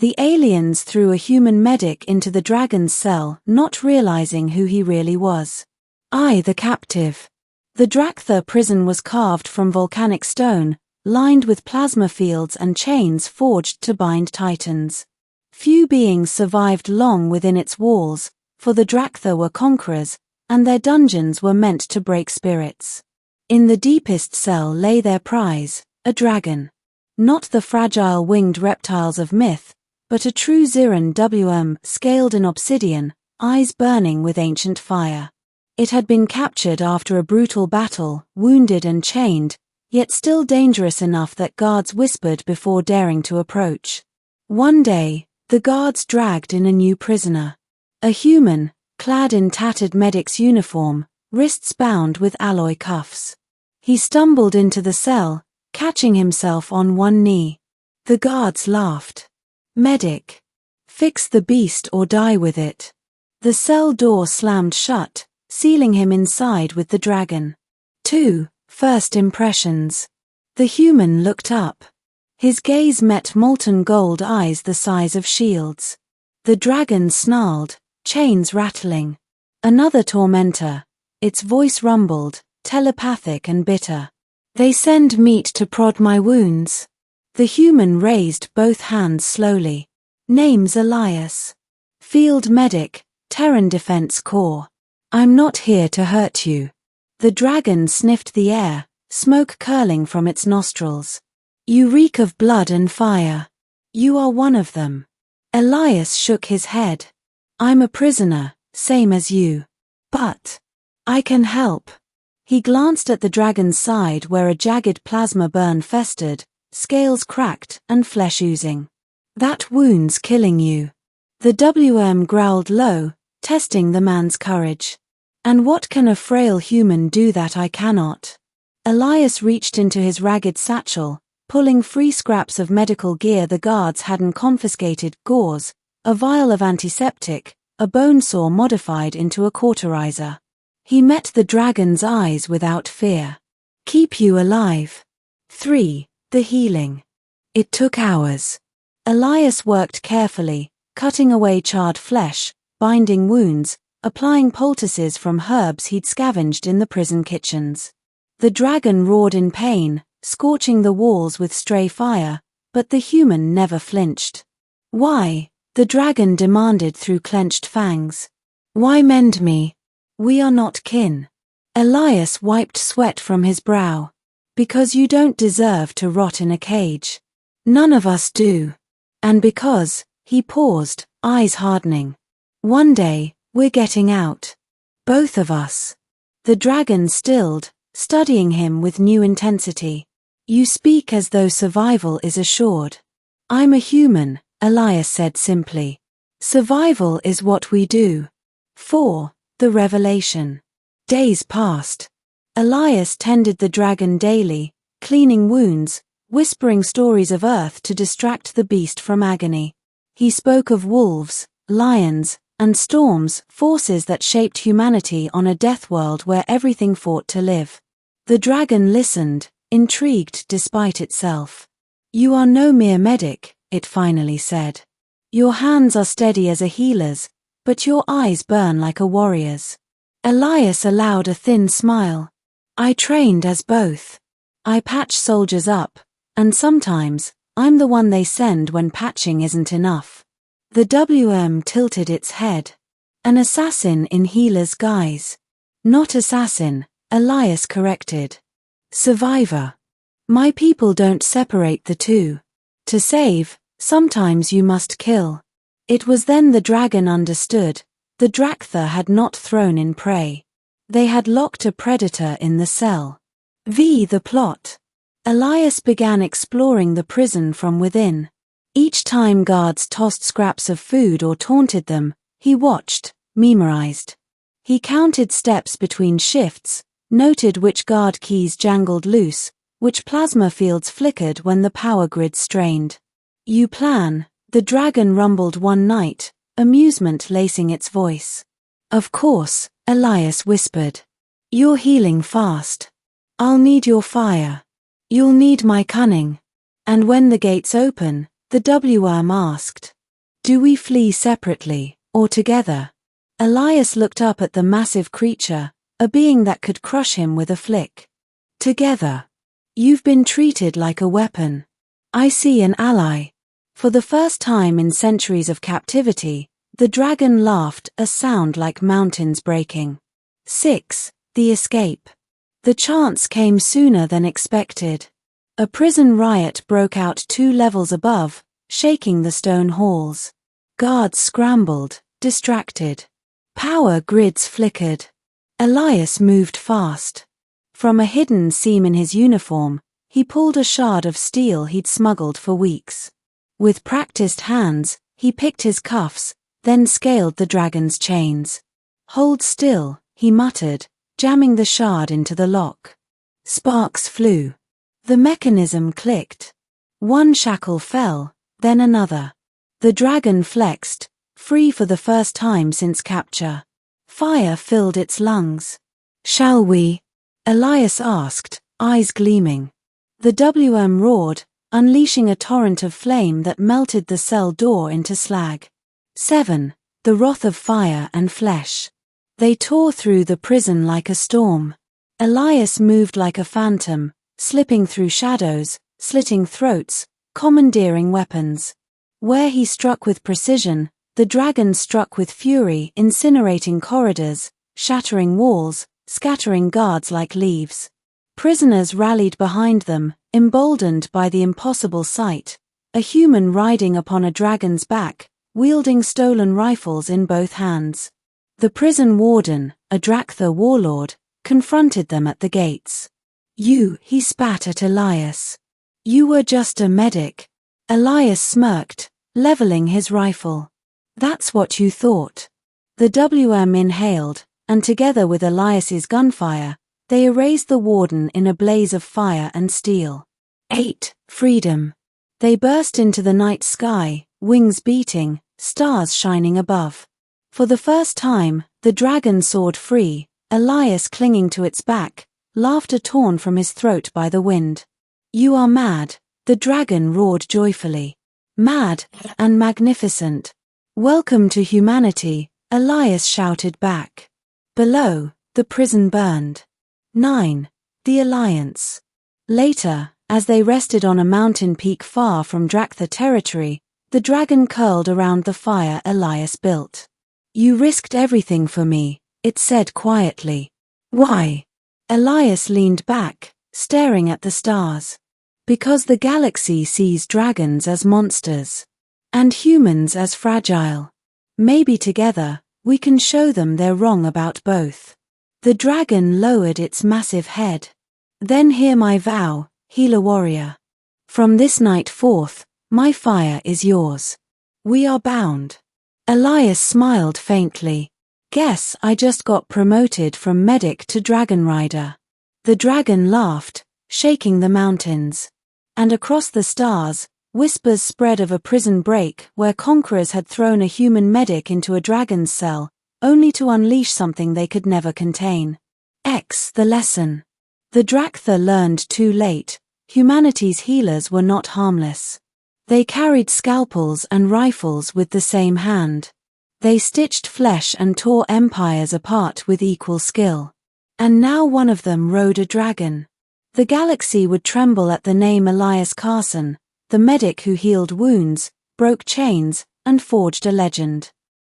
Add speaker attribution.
Speaker 1: The aliens threw a human medic into the dragon's cell, not realizing who he really was. I, the captive. The Drakthar prison was carved from volcanic stone, lined with plasma fields and chains forged to bind titans. Few beings survived long within its walls, for the Drakthar were conquerors, and their dungeons were meant to break spirits. In the deepest cell lay their prize, a dragon. Not the fragile winged reptiles of myth, but a true Ziran scaled in obsidian, eyes burning with ancient fire. It had been captured after a brutal battle, wounded and chained, yet still dangerous enough that guards whispered before daring to approach. One day, the guards dragged in a new prisoner. A human, clad in tattered medic's uniform, wrists bound with alloy cuffs. He stumbled into the cell, catching himself on one knee. The guards laughed. Medic. Fix the beast or die with it. The cell door slammed shut, sealing him inside with the dragon. 2. First impressions. The human looked up. His gaze met molten gold eyes the size of shields. The dragon snarled, chains rattling. Another tormentor. Its voice rumbled, telepathic and bitter. They send meat to prod my wounds. The human raised both hands slowly. Name's Elias. Field medic, Terran Defense Corps. I'm not here to hurt you. The dragon sniffed the air, smoke curling from its nostrils. You reek of blood and fire. You are one of them. Elias shook his head. I'm a prisoner, same as you. But I can help. He glanced at the dragon's side where a jagged plasma burn festered, scales cracked and flesh oozing. That wound's killing you. The WM growled low, testing the man's courage. And what can a frail human do that I cannot? Elias reached into his ragged satchel, pulling free scraps of medical gear the guards hadn't confiscated: gauze, a vial of antiseptic, a bone saw modified into a cauterizer. He met the dragon's eyes without fear. Keep you alive. 3. The healing. It took hours. Elias worked carefully, cutting away charred flesh, binding wounds, applying poultices from herbs he'd scavenged in the prison kitchens. The dragon roared in pain, scorching the walls with stray fire, but the human never flinched. Why? The dragon demanded through clenched fangs. Why mend me? We are not kin. Elias wiped sweat from his brow. Because you don't deserve to rot in a cage. None of us do. And because, he paused, eyes hardening. One day, we're getting out. Both of us. The dragon stilled, studying him with new intensity. You speak as though survival is assured. I'm a human, Elias said simply. Survival is what we do. 4. The revelation. Days passed. Elias tended the dragon daily, cleaning wounds, whispering stories of Earth to distract the beast from agony. He spoke of wolves, lions, and storms, forces that shaped humanity on a death world where everything fought to live. The dragon listened, intrigued despite itself. You are no mere medic, it finally said. Your hands are steady as a healer's, but your eyes burn like a warrior's. Elias allowed a thin smile. I trained as both. I patch soldiers up, and sometimes, I'm the one they send when patching isn't enough. The WM tilted its head. An assassin in healer's guise. Not assassin, Elias corrected. Survivor. My people don't separate the two. To save, sometimes you must kill. It was then the dragon understood. The Drakthar had not thrown in prey. They had locked a predator in the cell. The plot. Elias began exploring the prison from within. Each time guards tossed scraps of food or taunted them, he watched, memorized. He counted steps between shifts, noted which guard keys jangled loose, which plasma fields flickered when the power grid strained. You plan, the dragon rumbled one night, amusement lacing its voice. Of course, Elias whispered. You're healing fast. I'll need your fire. You'll need my cunning. And when the gates open, the WM asked. Do we flee separately, or together? Elias looked up at the massive creature, a being that could crush him with a flick. Together. You've been treated like a weapon. I see an ally. For the first time in centuries of captivity, the dragon laughed, a sound like mountains breaking. 6. The escape. The chance came sooner than expected. A prison riot broke out 2 levels above, shaking the stone halls. Guards scrambled, distracted. Power grids flickered. Elias moved fast. From a hidden seam in his uniform, he pulled a shard of steel he'd smuggled for weeks. With practiced hands, he picked his cuffs, then scaled the dragon's chains. Hold still, he muttered, jamming the shard into the lock. Sparks flew. The mechanism clicked. One shackle fell, then another. The dragon flexed, free for the first time since capture. Fire filled its lungs. Shall we? Elias asked, eyes gleaming. The WM roared, unleashing a torrent of flame that melted the cell door into slag. 7. The wrath of fire and flesh. They tore through the prison like a storm. Elias moved like a phantom, slipping through shadows, slitting throats, commandeering weapons. Where he struck with precision, the dragon struck with fury, incinerating corridors, shattering walls, scattering guards like leaves. Prisoners rallied behind them, emboldened by the impossible sight, a human riding upon a dragon's back, wielding stolen rifles in both hands. The prison warden, a Drakthar warlord, confronted them at the gates. He spat at Elias. You were just a medic. Elias smirked, leveling his rifle. That's what you thought. The WM inhaled, and together with Elias's gunfire, they erased the warden in a blaze of fire and steel. 8. Freedom. They burst into the night sky, wings beating, stars shining above. For the first time, the dragon soared free, Elias clinging to its back, laughter torn from his throat by the wind. You are mad, the dragon roared joyfully. Mad and magnificent. Welcome to humanity, Elias shouted back. Below, the prison burned. 9. The Alliance. Later, as they rested on a mountain peak far from Drakthar territory, the dragon curled around the fire Elias built. You risked everything for me, it said quietly. Why? Elias leaned back, staring at the stars. Because the galaxy sees dragons as monsters. And humans as fragile. Maybe together, we can show them they're wrong about both. The dragon lowered its massive head. Then hear my vow, healer warrior. From this night forth, my fire is yours. We are bound. Elias smiled faintly. Guess I just got promoted from medic to dragon rider. The dragon laughed, shaking the mountains. And across the stars, whispers spread of a prison break where conquerors had thrown a human medic into a dragon's cell, only to unleash something they could never contain. The lesson. The Drakthar learned too late, humanity's healers were not harmless. They carried scalpels and rifles with the same hand. They stitched flesh and tore empires apart with equal skill. And now one of them rode a dragon. The galaxy would tremble at the name Elias Carson, the medic who healed wounds, broke chains, and forged a legend.